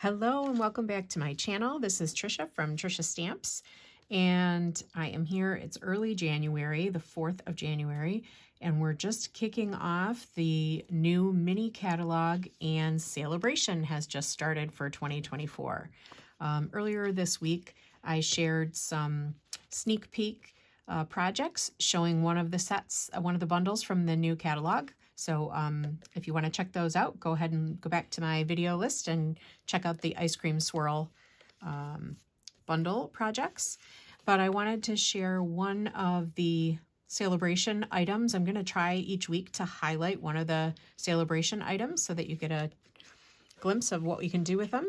Hello and welcome back to my channel. This is Tricia from Tricia Stamps, and I am here. It's early January, the 4th of January, and we're just kicking off the new mini catalog, and Sale A Bration has just started for 2024. Earlier this week, I shared some sneak peek projects showing one of the sets, one of the bundles from the new catalog. So if you want to check those out, go ahead and go back to my video list and check out the ice cream swirl bundle projects. But I wanted to share one of the Sale A Bration items. I'm going to try each week to highlight one of the Sale A Bration items so that you get a glimpse of what we can do with them.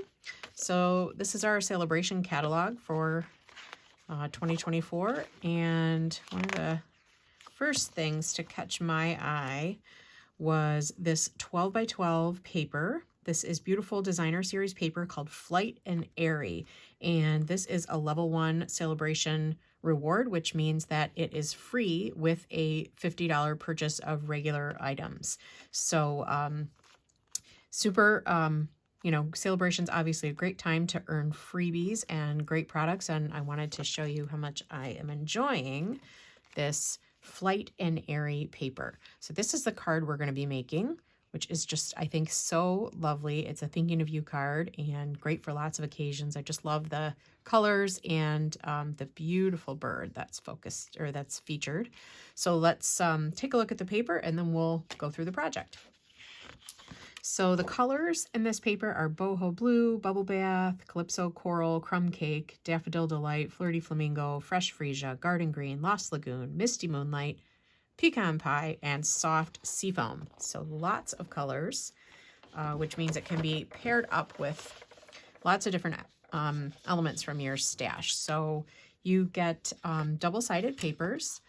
So this is our Sale A Bration catalog for 2024. And one of the first things to catch my eye was this 12 by 12 paper. This is beautiful designer series paper called Flight Airy, and this is a level 1 Sale A Bration reward, which means that it is free with a $50 purchase of regular items. So super, Sale A Bration's obviously a great time to earn freebies and great products, and I wanted to show you how much I am enjoying this Flight Airy paper. So this is the card we're going to be making, which is just, I think, so lovely. It's a thinking of you card and great for lots of occasions. I just love the colors and the beautiful bird that's focused or that's featured. So let's take a look at the paper and then we'll go through the project. So the colors in this paper are Boho Blue, Bubble Bath, Calypso Coral, Crumb Cake, Daffodil Delight, Flirty Flamingo, Fresh Freesia, Garden Green, Lost Lagoon, Misty Moonlight, Pecan Pie, and Soft Seafoam. So lots of colors, which means it can be paired up with lots of different elements from your stash. So you get double-sided papers.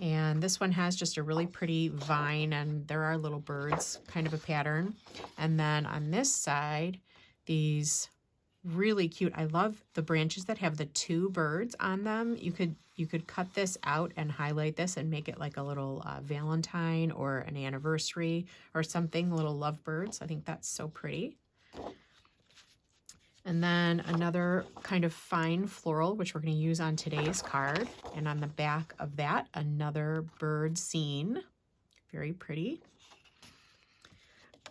And this one has just a really pretty vine, and there are little birds, kind of a pattern. And then on this side, these really cute, I love the branches that have the two birds on them. You could cut this out and highlight this and make it like a little Valentine or an anniversary or something, little lovebirds. I think that's so pretty. And then another kind of fine floral, which we're going to use on today's card. And on the back of that, another bird scene. Very pretty.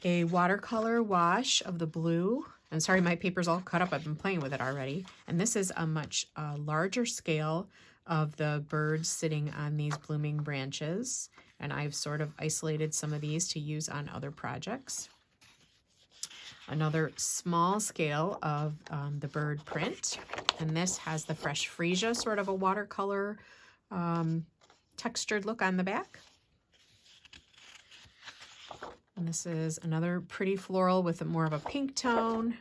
A watercolor wash of the blue. I'm sorry, my paper's all cut up. I've been playing with it already. And this is a much larger scale of the birds sitting on these blooming branches. And I've sort of isolated some of these to use on other projects. Another small scale of the bird print, and this has the Fresh Freesia, sort of a watercolor textured look on the back. And this is another pretty floral with more of a pink tone,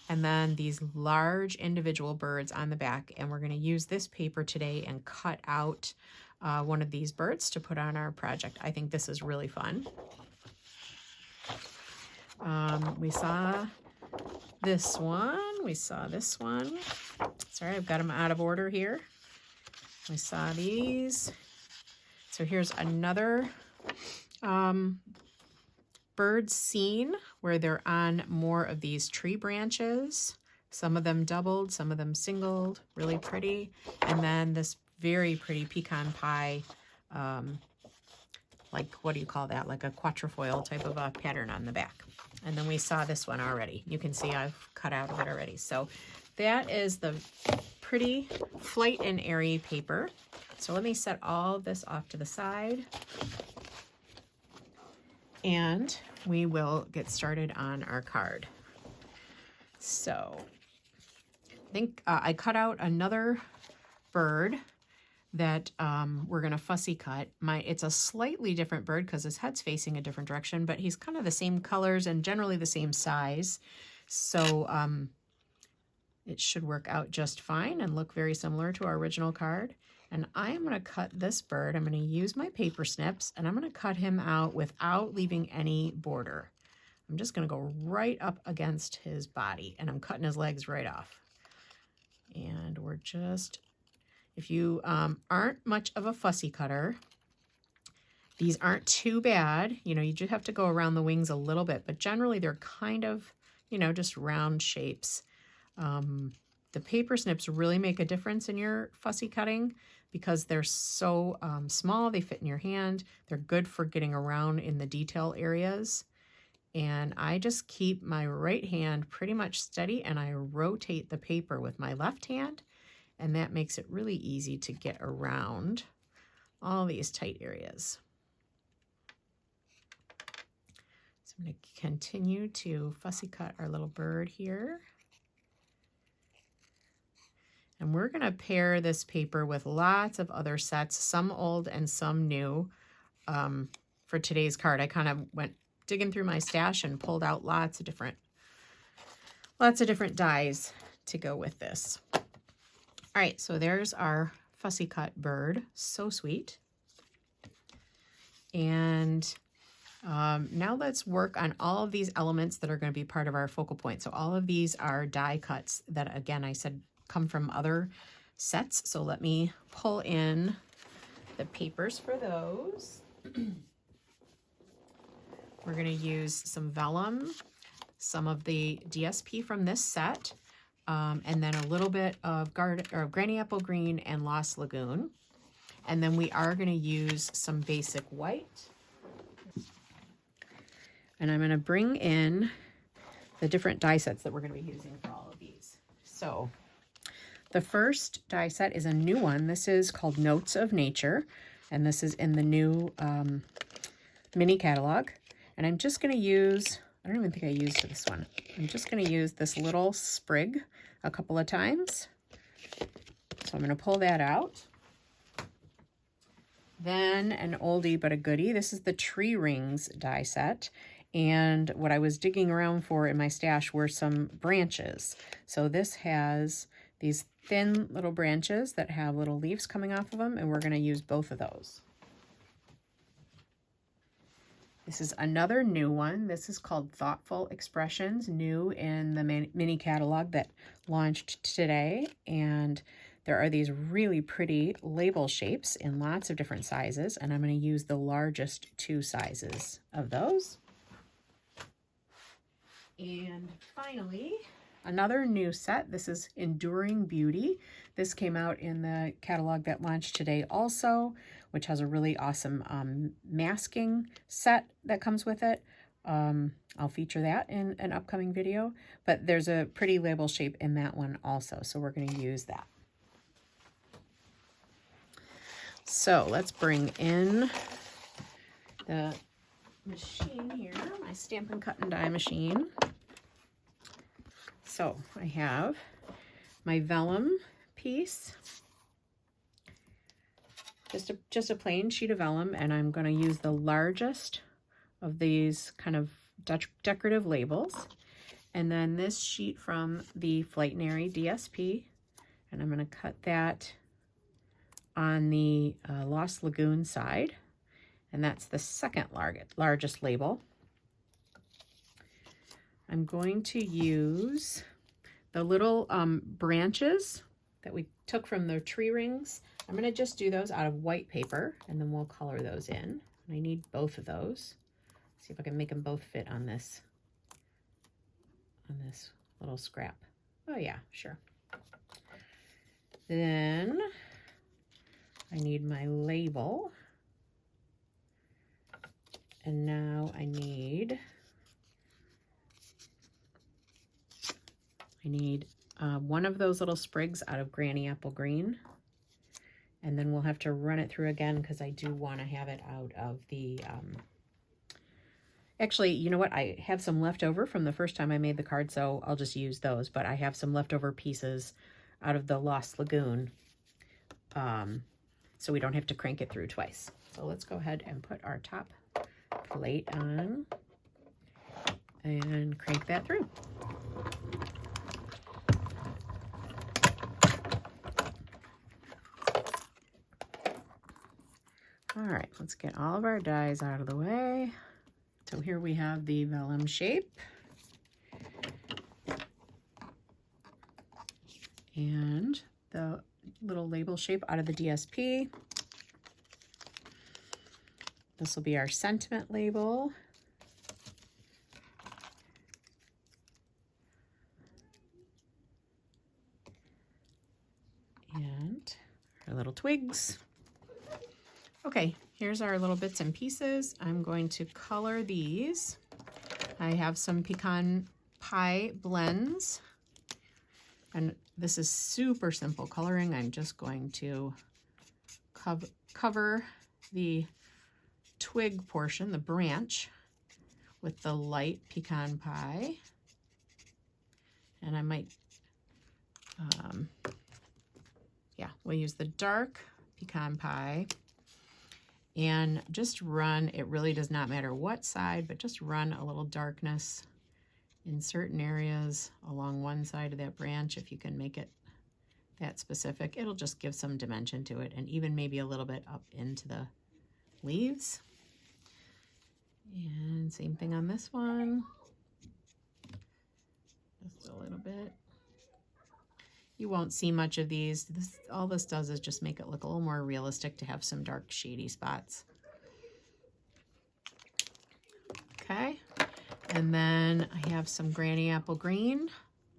and then these large individual birds on the back, and we're going to use this paper today and cut out one of these birds to put on our project. I think this is really fun. We saw this one. We saw this one. Sorry, I've got them out of order here. We saw these. So here's another bird scene where they're on more of these tree branches. Some of them doubled, some of them singled. Really pretty. And then this very pretty pecan pie, like, what do you call that? Like a quatrefoil type of a pattern on the back. And then we saw this one already. You can see I've cut out of it already. So that is the pretty Flight Airy paper. So let me set all of this off to the side. And we will get started on our card. So I think I cut out another bird that we're going to fussy cut. It's a slightly different bird because his head's facing a different direction, but he's kind of the same colors and generally the same size. So it should work out just fine and look very similar to our original card. And I'm going to cut this bird. I'm going to use my paper snips, and I'm going to cut him out without leaving any border. I'm just going to go right up against his body, and I'm cutting his legs right off. And we're just... If you aren't much of a fussy cutter, these aren't too bad. You know, you just have to go around the wings a little bit, but generally they're kind of you know, just round shapes. The paper snips really make a difference in your fussy cutting because they're so small, they fit in your hand. They're good for getting around in the detail areas. And I just keep my right hand pretty much steady and I rotate the paper with my left hand, and that makes it really easy to get around all these tight areas. So I'm going to continue to fussy cut our little bird here. And we're going to pair this paper with lots of other sets, some old and some new. For today's card, I kind of went digging through my stash and pulled out lots of different dies to go with this. All right, so there's our fussy cut bird. So sweet. And now let's work on all of these elements that are going to be part of our focal point. So all of these are die cuts that, again, I said come from other sets. So let me pull in the papers for those. We're going to use some vellum, some of the DSP from this set, and then a little bit of Granny Apple Green and Lost Lagoon. And then we are going to use some basic white. And I'm going to bring in the different die sets that we're going to be using for all of these. So the first die set is a new one. This is called Notes of Nature, and this is in the new mini catalog. And I'm just going to use, I don't even think I used this one. I'm just going to use this little sprig a couple of times. So I'm going to pull that out. Then an oldie but a goodie. This is the Tree Rings die set. And what I was digging around for in my stash were some branches. So this has these thin little branches that have little leaves coming off of them, and we're going to use both of those. This is another new one. This is called Thoughtful Expressions, new in the mini catalog that launched today. And there are these really pretty label shapes in lots of different sizes, and I'm going to use the largest 2 sizes of those. And finally, another new set. This is Enduring Beauty. This came out in the catalog that launched today also, which has a really awesome masking set that comes with it. I'll feature that in an upcoming video, but there's a pretty label shape in that one also, so we're going to use that. So let's bring in the machine here, my Stampin' Cut and Die machine. So I have my vellum piece, just a plain sheet of vellum, and I'm going to use the largest of these kind of decorative labels, and then this sheet from the Flight Airy DSP, and I'm going to cut that on the Lost Lagoon side, and that's the second largest label. I'm going to use the little branches that we took from the tree rings. I'm going to just do those out of white paper, and then we'll color those in. I need both of those. See if I can make them both fit on this little scrap. Oh yeah, sure. Then I need my label. And now I need one of those little sprigs out of Granny Apple Green. And then we'll have to run it through again because I do want to have it out of the... Actually, you know what? I have some leftover from the first time I made the card, so I'll just use those. But I have some leftover pieces out of the Lost Lagoon, so we don't have to crank it through twice. So let's go ahead and put our top plate on and crank that through. All right, let's get all of our dies out of the way. So here we have the vellum shape. And the little label shape out of the DSP. This will be our sentiment label. our little twigs. Okay, here's our little bits and pieces. I'm going to color these. I have some pecan pie blends, and this is super simple coloring. I'm just going to cover the twig portion, the branch, with the light pecan pie. And I might, yeah, we'll use the dark pecan pie. And just run, it really does not matter what side, but just run a little darkness in certain areas along one side of that branch. If you can make it that specific, it'll just give some dimension to it, and even maybe a little bit up into the leaves. And same thing on this one. Just a little bit. You won't see much of these. All this does is just make it look a little more realistic to have some dark shady spots. Okay, and then I have some Granny Apple Green.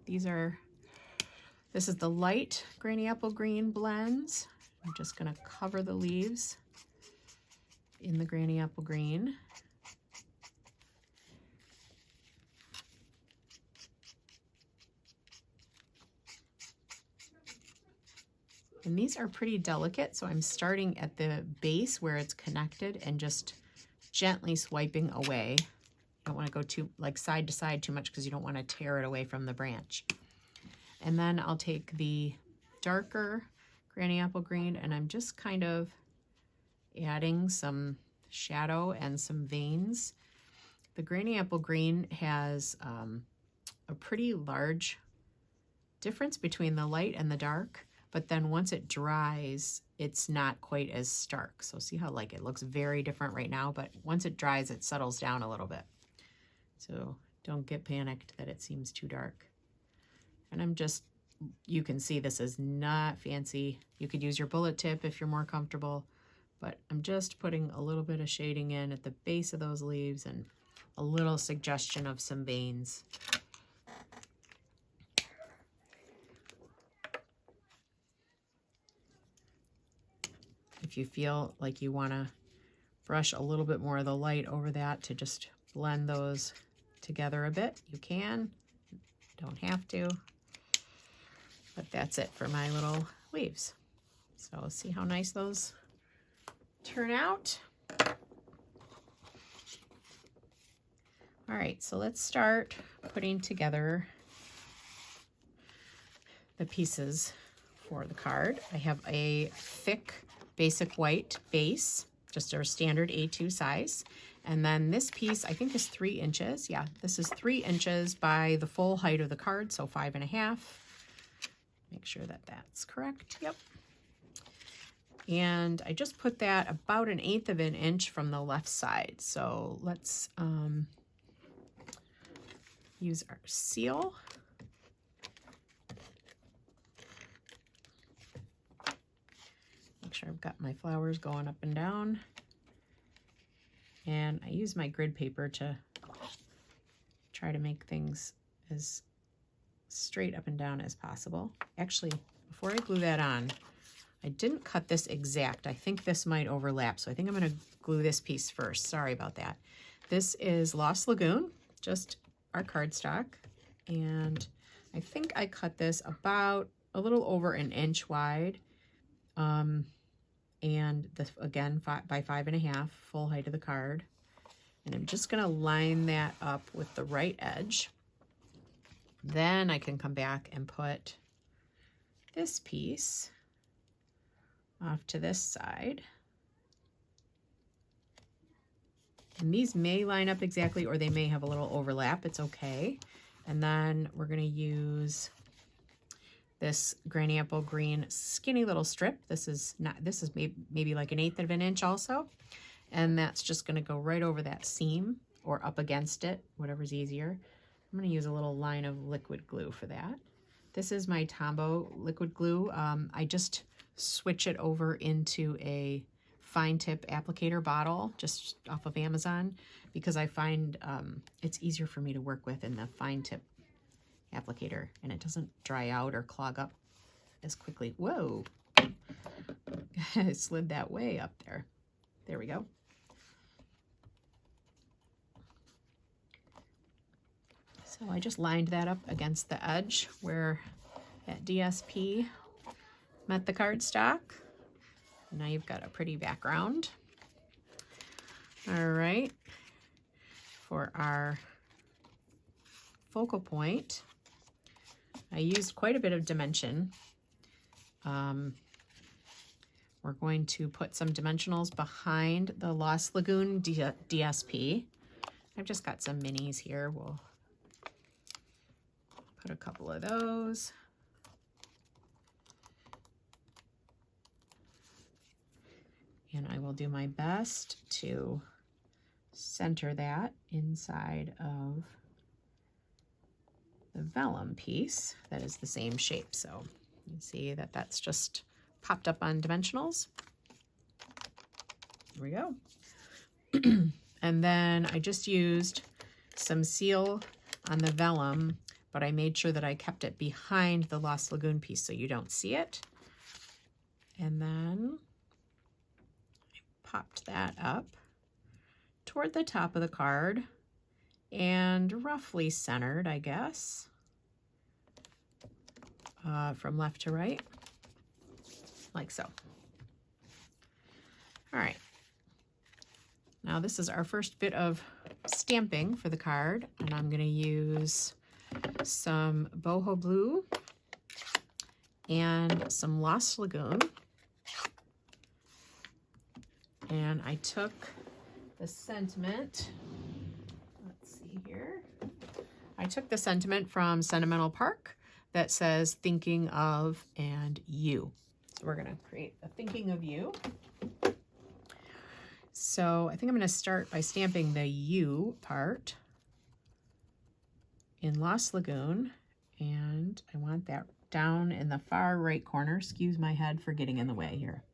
This is the light Granny Apple Green blends. I'm just gonna cover the leaves in the Granny Apple Green. And these are pretty delicate, so I'm starting at the base where it's connected and just gently swiping away. You don't want to go too like side to side too much because you don't want to tear it away from the branch. And then I'll take the darker Granny Apple Green and I'm just kind of adding some shadow and some veins. The Granny Apple Green has a pretty large difference between the light and the dark. But then once it dries, it's not quite as stark. So see how like it looks very different right now, but once it dries, it settles down a little bit. So don't get panicked that it seems too dark. And I'm just, you can see this is not fancy. You could use your bullet tip if you're more comfortable, but I'm just putting a little bit of shading in at the base of those leaves and a little suggestion of some veins. If you feel like you want to brush a little bit more of the light over that to just blend those together a bit, you can. Don't have to. But that's it for my little leaves. So see how nice those turn out. All right, so let's start putting together the pieces for the card. I have a thick basic white base, just our standard A2 size. And then this piece, I think is 3 inches. Yeah, this is 3 inches by the full height of the card, so 5.5. Make sure that that's correct. Yep. And I just put that about 1/8 of an inch from the left side. So let's use our seal. Make sure I've got my flowers going up and down. And I use my grid paper to try to make things as straight up and down as possible. Actually, before I glue that on, I didn't cut this exact. I think this might overlap, so I think I'm going to glue this piece first. Sorry about that. This is Lost Lagoon, just our cardstock, and I think I cut this about a little over 1 inch wide. And this again by 5.5, full height of the card. And I'm just going to line that up with the right edge. Then I can come back and put this piece off to this side. And these may line up exactly, or they may have a little overlap. It's okay. And then we're going to use this Granny Apple Green skinny little strip. This is maybe like 1/8 of an inch also. And that's just going to go right over that seam or up against it, whatever's easier. I'm going to use a little line of liquid glue for that. This is my Tombow liquid glue. I just switch it over into a fine tip applicator bottle just off of Amazon because I find it's easier for me to work with in the fine tip applicator and it doesn't dry out or clog up as quickly. Whoa. I slid that way up there. There we go. So I just lined that up against the edge where that DSP met the cardstock. Now you've got a pretty background. All right, for our focal point, I used quite a bit of dimension. We're going to put some dimensionals behind the Lost Lagoon DSP. I've just got some minis here. We'll put a couple of those. And I will do my best to center that inside of the vellum piece that is the same shape. So you can see that that's just popped up on dimensionals. There we go. And then I just used some seal on the vellum, but I made sure that I kept it behind the Lost Lagoon piece so you don't see it. And then I popped that up toward the top of the card and roughly centered, I guess, from left to right, like so. All right. Now this is our first bit of stamping for the card, and I'm going to use some boho blue and some Lost Lagoon. And I took the sentiment, let's see here. I took the sentiment from Sentimental Park that says thinking of and you. So we're going to create a thinking of you. So I think I'm going to start by stamping the you part in Lost Lagoon, and I want that down in the far right corner. Excuse my head for getting in the way here.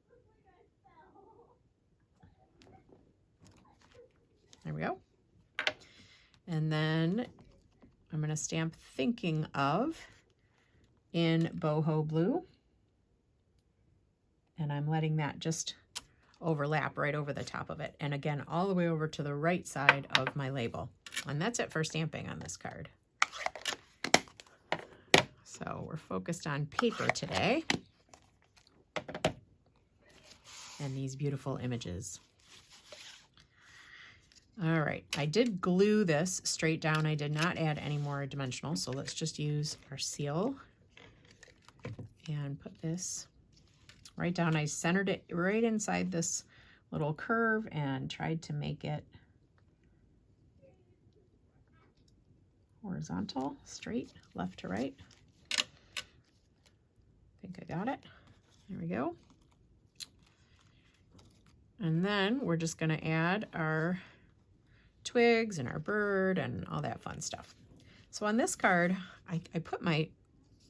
There we go. And then I'm going to stamp thinking of in boho blue, and I'm letting that just overlap right over the top of it, and again all the way over to the right side of my label. And that's it for stamping on this card. So we're focused on paper today and these beautiful images. All right, I did glue this straight down. I did not add any more dimensional, so let's just use our seal and put this right down. I centered it right inside this little curve and tried to make it horizontal, straight, left to right. I think I got it. There we go. And then we're just going to add our twigs and our bird and all that fun stuff. So on this card, I put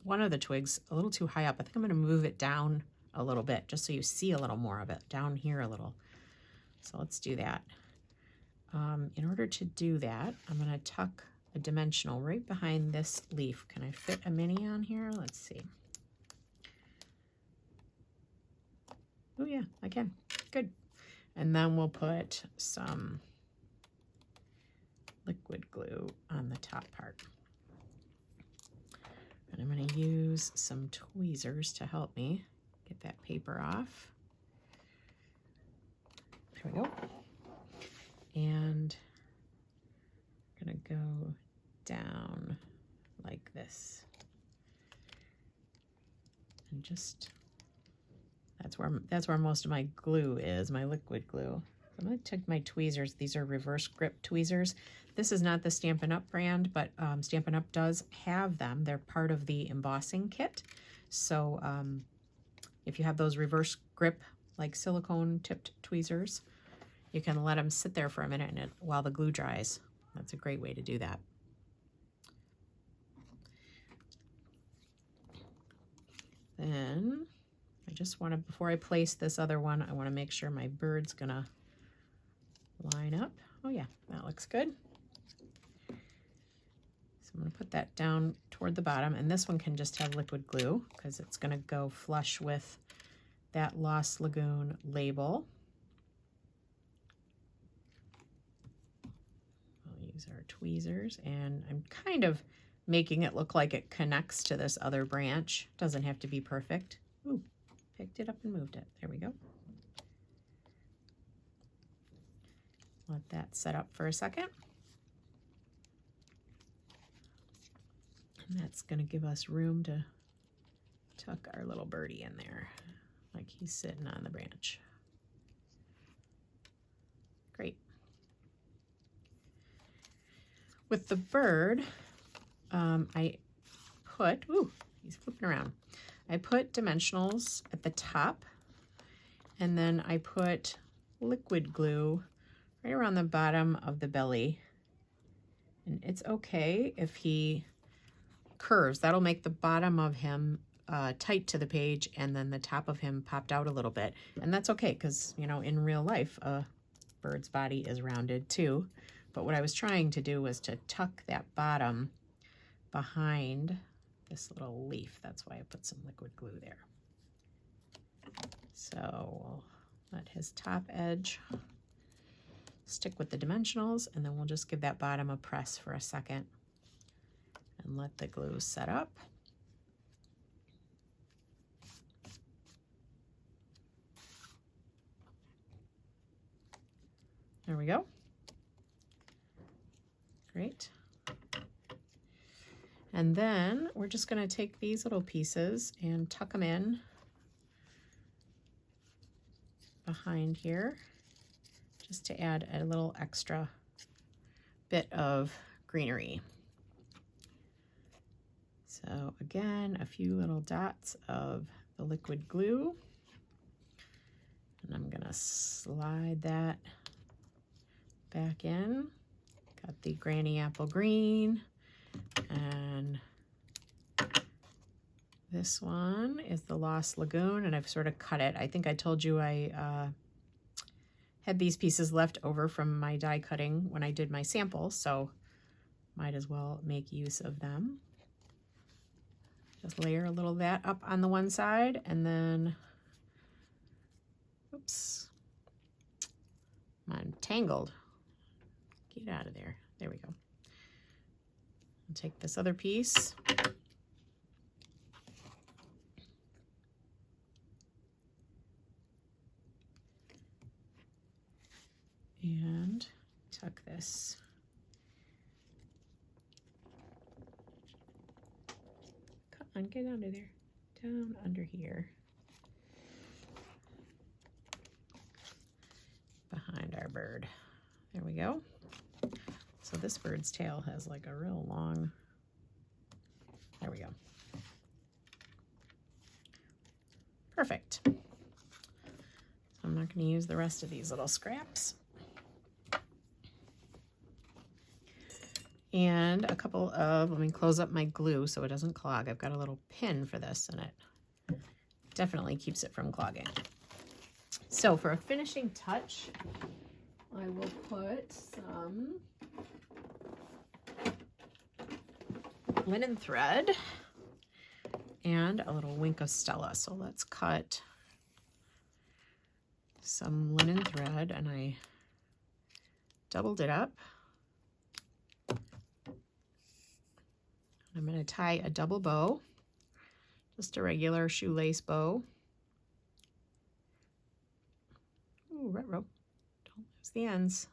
one of the twigs a little too high up. I think I'm going to move it down a little bit just so you see a little more of it down here a little. So let's do that. In order to do that, I'm going to tuck a dimensional right behind this leaf. Can I fit a mini on here? Let's see. Oh yeah, I can. Good. And then we'll put some liquid glue on the top part. And I'm going to use some tweezers to help me get that paper off. There we go. And I'm going to go down like this. And just, that's where most of my glue is, my liquid glue. So I'm going to take my tweezers. These are reverse grip tweezers. This is not the Stampin' Up brand, but Stampin' Up does have them. They're part of the embossing kit. So if you have those reverse grip, like silicone tipped tweezers, you can let them sit there for a minute while the glue dries. That's a great way to do that. Then I just want to, before I place this other one, I want to make sure my bird's gonna line up. Oh yeah, that looks good. So I'm going to put that down toward the bottom, and this one can just have liquid glue because it's going to go flush with that Lost Lagoon label. We'll use our tweezers, and I'm kind of making it look like it connects to this other branch. Doesn't have to be perfect. Ooh, picked it up and moved it. There we go. Let that set up for a second. And that's going to give us room to tuck our little birdie in there, like he's sitting on the branch. Great. With the bird, I put, ooh, he's flipping around. I put dimensionals at the top, and then I put liquid glue right around the bottom of the belly. And it's okay if he curves. That'll make the bottom of him tight to the page, and then the top of him popped out a little bit. And that's okay, because, you know, in real life, a bird's body is rounded too. But what I was trying to do was to tuck that bottom behind this little leaf. That's why I put some liquid glue there. So we'll let his top edge stick with the dimensionals, and then we'll just give that bottom a press for a second and let the glue set up. There we go. Great. And then we're just going to take these little pieces and tuck them in behind here, just to add a little extra bit of greenery. So again, a few little dots of the liquid glue, and I'm gonna slide that back in. Got the Granny Apple Green, and this one is the Lost Lagoon, and I've sort of cut it. I think I told you I had these pieces left over from my die cutting when I did my sample, so might as well make use of them. Just layer a little of that up on the one side, and then, oops, I'm tangled. Get out of there. There we go. I'll take this other piece. And tuck this. Come on, get under there. Down under here. Behind our bird. There we go. So this bird's tail has like a real long, there we go. Perfect. So I'm not going to use the rest of these little scraps. And a couple of, let me close up my glue so it doesn't clog. I've got a little pin for this, and it definitely keeps it from clogging. So for a finishing touch, I will put some linen thread and a little wink of Stella. So let's cut some linen thread, and I doubled it up. I'm going to tie a double bow, just a regular shoelace bow. Ooh, ruh-roh. Don't lose the ends.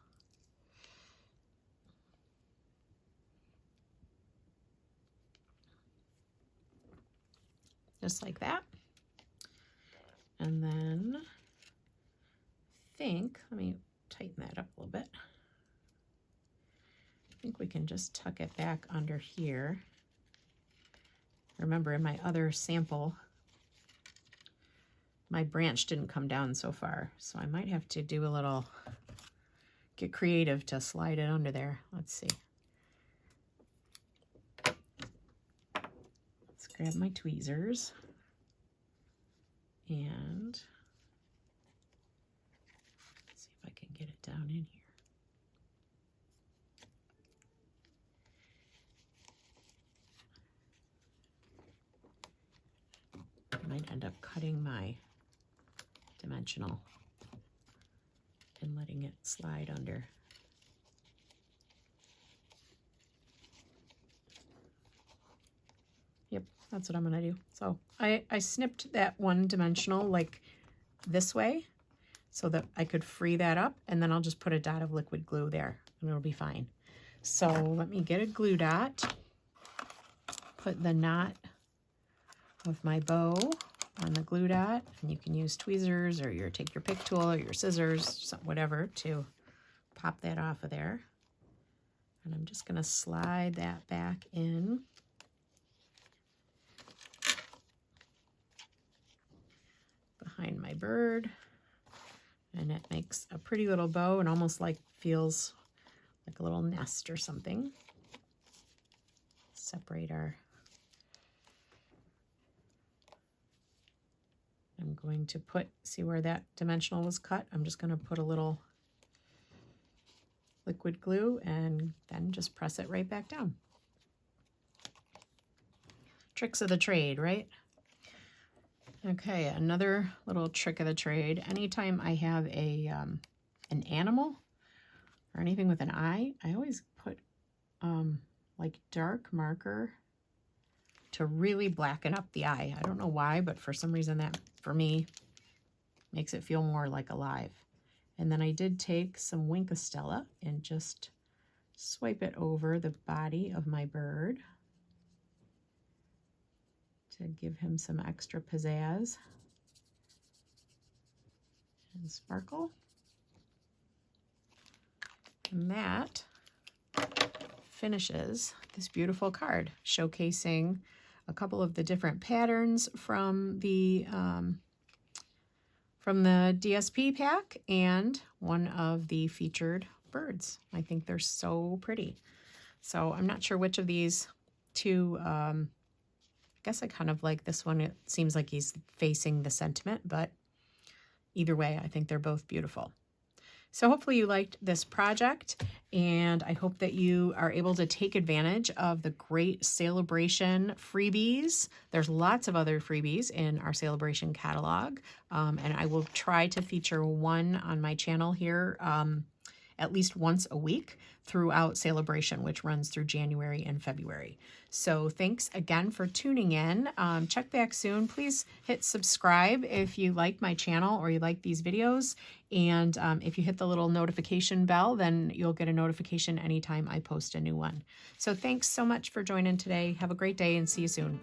Just like that. And then let me tighten that up a little bit. I think we can just tuck it back under here. Remember, in my other sample, my branch didn't come down so far, so I might have to do a little, get creative to slide it under there. Let's see. Let's grab my tweezers and see if I can get it down in here. I might end up cutting my dimensional and letting it slide under. Yep, that's what I'm gonna do. So I snipped that one dimensional like this way so that I could free that up, and then I'll just put a dot of liquid glue there and it'll be fine. So let me get a glue dot, put the knot of my bow on the glue dot, and you can use tweezers or take your pick tool or your scissors, whatever, to pop that off of there. And I'm just gonna slide that back in. Behind my bird, and it makes a pretty little bow and almost like feels like a little nest or something. Separate our, I'm going to put, see where that dimensional was cut? I'm just going to put a little liquid glue and then just press it right back down. Tricks of the trade, right? Okay, another little trick of the trade. Anytime I have a an animal or anything with an eye, I always put like dark marker to really blacken up the eye. I don't know why, but for some reason that, for me, makes it feel more like alive. And then I did take some Winkostella and just swipe it over the body of my bird to give him some extra pizzazz and sparkle. And that finishes this beautiful card, showcasing a couple of the different patterns from the DSP pack and one of the featured birds. I think they're so pretty. So I'm not sure which of these two, I guess I kind of like this one. It seems like he's facing the sentiment, but either way, I think they're both beautiful. So hopefully you liked this project, and I hope that you are able to take advantage of the great Sale A Bration freebies. There's lots of other freebies in our Sale A Bration catalog, and I will try to feature one on my channel here at least once a week throughout Sale A Bration, which runs through January and February. So thanks again for tuning in. Check back soon. Please hit subscribe if you like my channel or you like these videos. And if you hit the little notification bell, then you'll get a notification anytime I post a new one. So thanks so much for joining today. Have a great day and see you soon.